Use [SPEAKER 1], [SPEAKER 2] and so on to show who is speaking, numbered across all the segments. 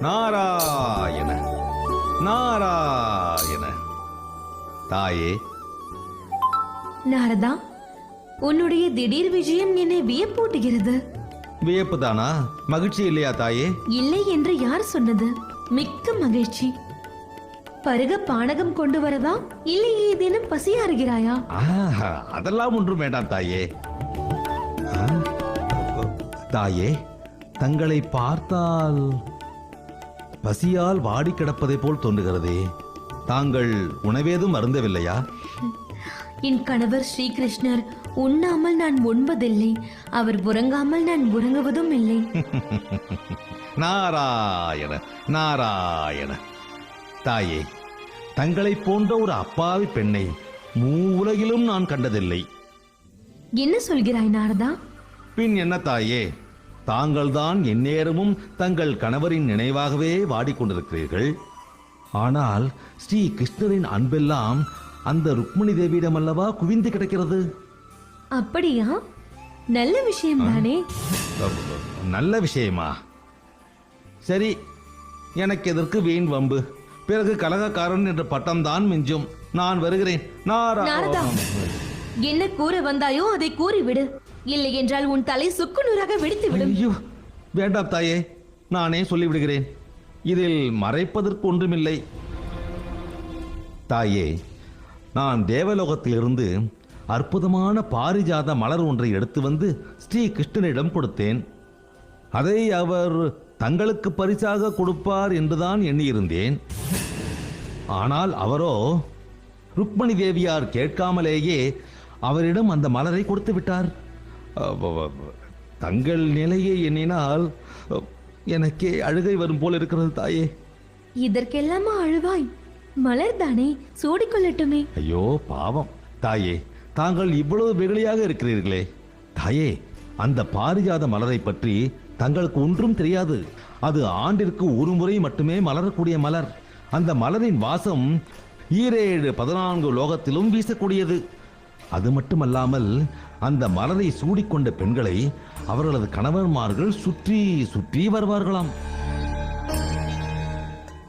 [SPEAKER 1] நாராயண நாராயண. தாயே.
[SPEAKER 2] நாரதா, உன்னுடைய திடீர் விஜயம் என்னை வியப்பூட்டுகிறது.
[SPEAKER 1] வியப்புதானா? மகிழ்ச்சி இல்லையா தாயே?
[SPEAKER 2] இல்லை என்று யார் சொன்னது? மிக்க மகிழ்ச்சி. பருக பானகம் கொண்டு வரதா, இல்லை ஏதேனும் பசியாறுகிறாயா?
[SPEAKER 1] அதெல்லாம் ஒன்றும் வேண்டாம் தாயே. தாயே, தங்களை பார்த்தால் பசியால் வாடி கிடப்பதை போல் தோன்றுகிறதே. தாங்கள் உணவேதும் அருந்தவில்லையா?
[SPEAKER 2] என் கணவர் ஸ்ரீகிருஷ்ணர் உண்ணாமல் நான் உண்பதில்லை, அவர் உறங்காமல் நான் உறங்குவதும் இல்லை.
[SPEAKER 1] நாராயண நாராயண. தாயே, தங்களை போன்ற ஒரு அப்பாவி பெண்ணை மூவுலகிலும் நான் கண்டதில்லை.
[SPEAKER 2] என்ன சொல்கிறாய் நாரதா?
[SPEAKER 1] பின் என்ன தாயே, தாங்கள்தான் எந்நேரமும் தங்கள் கணவரின் நினைவாகவே வாடிக்கொண்டிருக்கிறீர்கள். ஆனால் ஸ்ரீ கிருஷ்ணரின் அன்பெல்லாம் அந்த ருக்மிணி தேவியிடம் அல்லவா குவிந்து கிடக்கிறது.
[SPEAKER 2] அப்படியா? நல்ல விஷயம் தானே.
[SPEAKER 1] நல்ல விஷயமா? சரி, எனக்கு எதற்கு வீண் வம்பு? பிறகு கலகக்காரன் என்ற பட்டம் தான் மிஞ்சும். நான் வருகிறேன்.
[SPEAKER 2] நாரதா, என்ன கூற வந்தாயோ அதை கூறிவிடு. இல்லை என்றால் உன் தலை சுக்குநூறாக வெடித்து விடும்.
[SPEAKER 1] ஐயோ, வேண்டாம் தாயே, நானே சொல்லிவிடுகிறேன். இதில் மறைப்பதற்கு ஒன்றுமில்லை. தாயே, நான் தேவலோகத்திலிருந்து அற்புதமான பாரிஜாத மலர் ஒன்றை எடுத்து வந்து ஸ்ரீ கிருஷ்ணனிடம் கொடுத்தேன். அதை அவர் தங்களுக்கு பரிசாக கொடுப்பார் என்றுதான் எண்ணியிருந்தேன். ஆனால் அவரோ ருக்மிணி தேவியார் கேட்காமலேயே அவரிடம் அந்த மலரை கொடுத்து விட்டார். தங்கள் நிலையை எண்ணினால் எனக்கே அழுகை வரும் போல் இருக்கிறது தாயே.
[SPEAKER 2] இதற்கெல்லாமா அழுவாய்? மலர் தானே, சூடிக்கொள்ளட்டுமே.
[SPEAKER 1] ஐயோ பாவம் தாயே, தாங்கள் இவ்வளவு வெகுளியாக இருக்கிறீர்களே. தாயே, அந்த பாரிஜாத மலரை பற்றி தங்களுக்கு ஒன்றும் தெரியாது. அது ஆண்டிற்கு ஒரு முறை மட்டுமே மலரக்கூடிய மலர். அந்த மலரின் வாசம் 14 லோகத்திலும் வீசக்கூடியது. அது மட்டுமல்லாமல் அந்த மலரை சூடிக்கொண்ட பெண்களை அவர்களது கணவன்மார்கள் சுற்றி சுற்றி வருவார்களாம்.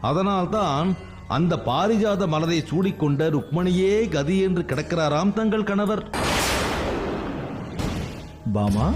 [SPEAKER 1] அதனால்தான் அந்த பாரிஜாத மலரை சூடிக்கொண்ட ருக்மணியே கதி என்று கிடக்கிறாராம் தங்கள் கணவர்.
[SPEAKER 3] பாமா,